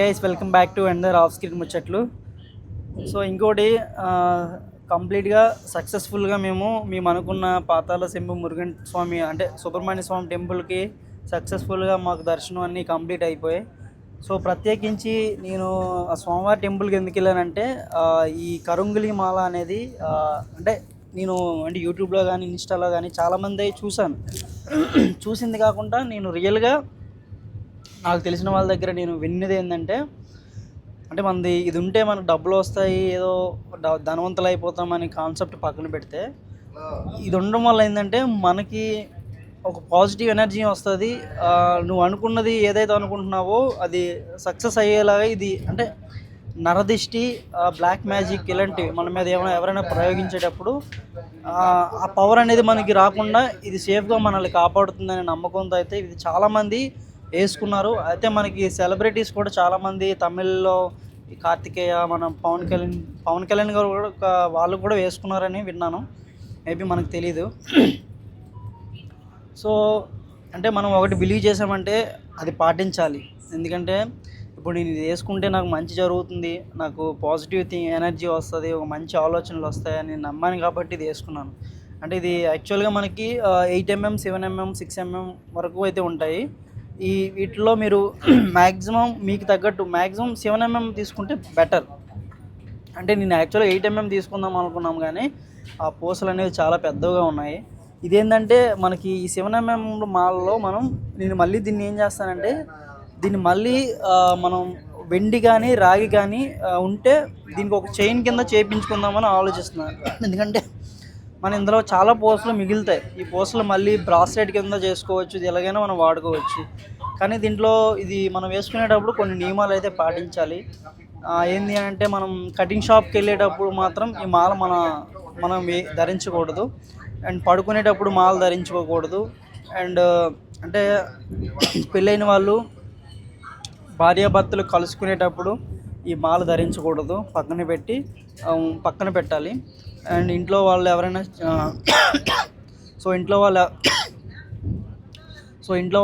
Guys welcome back to under off screen ముచ్చట్లు. So ఇంకోటి కంప్లీట్గా సక్సెస్ఫుల్గా మేము అనుకున్న పాతాళ శంభు మురుగన్ స్వామి అంటే సుబ్రహ్మణ్య స్వామి టెంపుల్కి సక్సెస్ఫుల్గా మాకు దర్శనం అన్నీ కంప్లీట్ అయిపోయాయి. సో ప్రత్యేకించి నేను ఆ స్వామివారి టెంపుల్కి ఎందుకు వెళ్ళానంటే ఈ కరుంగులి మాల అనేది అంటే నేను అంటే యూట్యూబ్లో కానీ ఇన్స్టాలో కానీ చాలామంది చూశాను. చూసింది కాకుండా నేను రియల్గా నాకు తెలిసిన వాళ్ళ దగ్గర నేను విన్నది ఏంటంటే, అంటే మనది ఇది ఉంటే మనకు డబ్బులు వస్తాయి, ఏదో ధనవంతులు అయిపోతామని కాన్సెప్ట్ పక్కన పెడితే, ఇది ఉండడం వల్ల ఏంటంటే మనకి ఒక పాజిటివ్ ఎనర్జీ వస్తుంది. నువ్వు అనుకున్నది ఏదైతే అనుకుంటున్నావో అది సక్సెస్ అయ్యేలాగా ఇది అంటే నరదిష్టి, బ్లాక్ మ్యాజిక్ ఇలాంటివి మన మీద ఎవరైనా ప్రయోగించేటప్పుడు ఆ పవర్ అనేది మనకి రాకుండా ఇది సేఫ్గా మనల్ని కాపాడుతుందనే నమ్మకంతో అయితే ఇది చాలామంది వేసుకున్నారు. అయితే మనకి సెలబ్రిటీస్ కూడా చాలామంది తమిళ్లో కార్తికేయ, మన పవన్ కళ్యాణ్ గారు కూడా వాళ్ళు కూడా వేసుకున్నారని విన్నాను. మేబీ మనకు తెలీదు. సో అంటే మనం ఒకటి బిలీవ్ చేసామంటే అది పాటించాలి. ఎందుకంటే ఇప్పుడు నేను ఇది వేసుకుంటే నాకు మంచి జరుగుతుంది, నాకు పాజిటివ్ ఎనర్జీ వస్తుంది, ఒక మంచి ఆలోచనలు వస్తాయని నేను నమ్మాను కాబట్టి ఇది వేసుకున్నాను. అంటే ఇది యాక్చువల్గా మనకి 8mm, 7mm, 6mm వరకు అయితే ఉంటాయి. వీటిలో మీరు మ్యాక్సిమం మీకు తగ్గట్టు మ్యాక్సిమం 7mm తీసుకుంటే బెటర్. అంటే నేను యాక్చువల్గా 8mm తీసుకుందాం అనుకున్నాం, కానీ ఆ పూసలు అనేవి చాలా పెద్దగా ఉన్నాయి. ఇదేంటంటే మనకి ఈ 7mm మాల్లో నేను మళ్ళీ దీన్ని ఏం చేస్తానంటే, దీన్ని మళ్ళీ మనం వెండి కానీ రాగి కానీ ఉంటే దీనికి ఒక చైన్ కింద చేయించుకుందామని ఆలోచిస్తున్నాను. ఎందుకంటే మన ఇందులో చాలా పూసలు మిగులుతాయి. ఈ పూసలు మళ్ళీ బ్రాస్లెట్ కింద చేసుకోవచ్చు, ఇది ఎలాగైనా మనం వాడుకోవచ్చు. కానీ దీంట్లో ఇది మనం వేసుకునేటప్పుడు కొన్ని నియమాలు అయితే పాటించాలి. ఏంటి అంటే మనం కటింగ్ షాప్కి వెళ్ళేటప్పుడు మాత్రం ఈ మాల మనం ధరించకూడదు. అండ్ పడుకునేటప్పుడు మాల ధరించుకోకూడదు. అండ్ అంటే పెళ్ళైన వాళ్ళు భార్యాభర్తలు కలుసుకునేటప్పుడు ఈ మాల ధరించకూడదు, పక్కన పెట్టాలి. అండ్ ఇంట్లో వాళ్ళు ఎవరైనా ఇంట్లో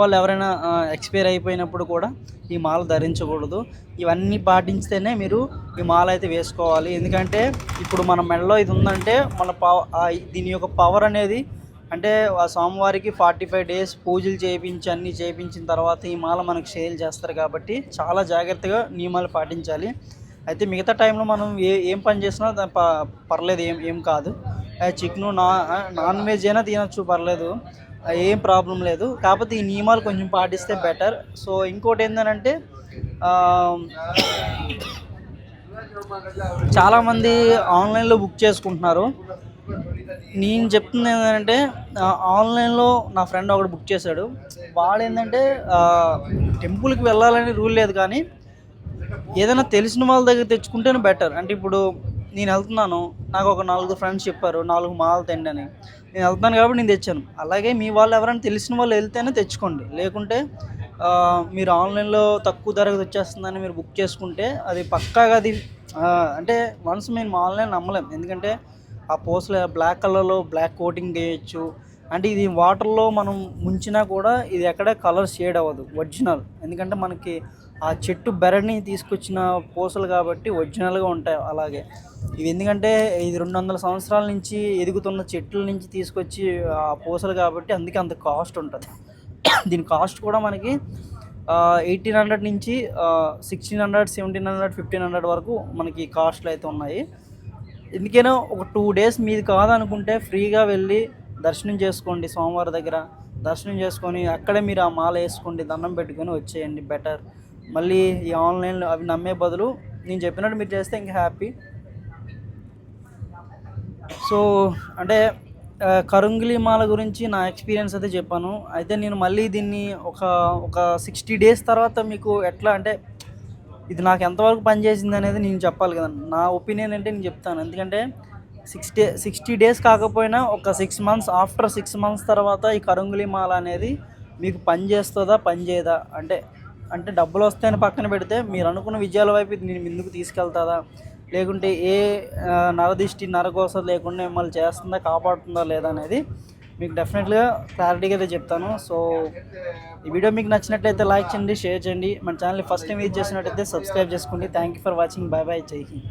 వాళ్ళు ఎవరైనా ఎక్స్పైర్ అయిపోయినప్పుడు కూడా ఈ మాల ధరించకూడదు. ఇవన్నీ పాటించితేనే మీరు ఈ మాల అయితే వేసుకోవాలి. ఎందుకంటే ఇప్పుడు మన మెడలో ఇది ఉందంటే దీని యొక్క పవర్ అనేది అంటే ఆ స్వామివారికి 45 days పూజలు చేయించి అన్నీ చేయించిన తర్వాత ఈ మాల మనకు సేల్ చేస్తారు. కాబట్టి చాలా జాగ్రత్తగా నియమాలు పాటించాలి. అయితే మిగతా టైంలో మనం ఏం పని చేసినా పర్లేదు, ఏం కాదు. చికెను నాన్ వెజ్ అయినా తినచ్చు, పర్లేదు, ఏం ప్రాబ్లం లేదు. కాకపోతే ఈ నియమాలు కొంచెం పాటిస్తే బెటర్. సో ఇంకోటి ఏంటంటే చాలామంది ఆన్లైన్లో బుక్ చేసుకుంటున్నారు. నేను చెప్తుంది ఏంటంటే ఆన్లైన్లో నా ఫ్రెండ్ ఒకడు బుక్ చేశాడు. వాడు ఏంటంటే టెంపుల్కి వెళ్ళాలని రూల్ లేదు, కానీ ఏదైనా తెలిసిన వాళ్ళ దగ్గర తెచ్చుకుంటేనే బెటర్. అంటే ఇప్పుడు నేను వెళ్తున్నాను, నాకు ఒక 4 ఫ్రెండ్స్ చెప్పారు 4 మాలలు తెండి అని, నేను వెళ్తాను కాబట్టి నేను తెచ్చాను. అలాగే మీ వాళ్ళు ఎవరైనా తెలిసిన వాళ్ళు వెళ్తేనే తెచ్చుకోండి. లేకుంటే మీరు ఆన్లైన్లో తక్కువ ధరకు వచ్చేస్తుందని మీరు బుక్ చేసుకుంటే అది పక్కాగా అది అంటే వన్స్ మేము ఆన్లైన్ నమ్మలేం. ఎందుకంటే ఆ పూసలు బ్లాక్ కలర్లో బ్లాక్ కోటింగ్ వేయచ్చు. అంటే ఇది వాటర్లో మనం ముంచినా కూడా ఇది ఎక్కడ కలర్ షేడ్ అవ్వదు, ఒరిజినల్. ఎందుకంటే మనకి ఆ చెట్టు బెరడ్ని తీసుకొచ్చిన పూసలు కాబట్టి ఒరిజినల్గా ఉంటాయి. అలాగే ఇవి ఎందుకంటే ఇది 200 సంవత్సరాల నుంచి ఎదుగుతున్న చెట్ల నుంచి తీసుకొచ్చి ఆ పూసలు కాబట్టి అందుకే అంత కాస్ట్ ఉంటుంది. దీని కాస్ట్ కూడా మనకి 1800 నుంచి 1600, 1700, 1500 వరకు మనకి కాస్ట్లు అయితే ఉన్నాయి. ఎందుకైనా ఒక 2 days మీది కాదనుకుంటే ఫ్రీగా వెళ్ళి దర్శనం చేసుకోండి. స్వామివారి దగ్గర దర్శనం చేసుకొని అక్కడే మీరు ఆ మాల వేసుకోండి, దండం పెట్టుకొని వచ్చేయండి, బెటర్. మళ్ళీ ఈ ఆన్లైన్లో అవి నమ్మే బదులు నేను చెప్పినట్టు మీరు చేస్తే ఇంకా హ్యాపీ. సో అంటే కరుంగిలి మాల గురించి నా ఎక్స్పీరియన్స్ అయితే చెప్పాను. అయితే నేను మళ్ళీ దీన్ని ఒక 60 days తర్వాత మీకు ఎట్లా అంటే ఇది నాకు ఎంతవరకు పనిచేసింది అనేది నేను చెప్పాలి కదా. నా ఒపీనియన్ అంటే నేను చెప్తాను. ఎందుకంటే 60 days కాకపోయినా ఒక 6 months, ఆఫ్టర్ 6 months తర్వాత ఈ కరుంగిలి మాల అనేది మీకు పనిచేస్తుందా పనిచేయదా అంటే డబ్బులు వస్తాయని పక్కన పెడితే మీరు అనుకున్న విజయాల వైపు ఇది నేను ముందుకు తీసుకెళ్తుందా, లేకుంటే నరదిష్టి నరకోస లేకుండా మిమ్మల్ని చేస్తుందా, కాపాడుతుందా లేదా అనేది మీకు డెఫినెట్గా క్లారిటీగా అయితే చెప్తాను. సో ఈ వీడియో మీకు నచ్చినట్లయితే లైక్ చేయండి, షేర్ చేయండి. మన ఛానల్ని ఫస్ట్ టైం విజిట్ చేసినట్టయితే సబ్స్క్రైబ్ చేసుకోండి. Thank you for watching. Bye bye. జై హింద్.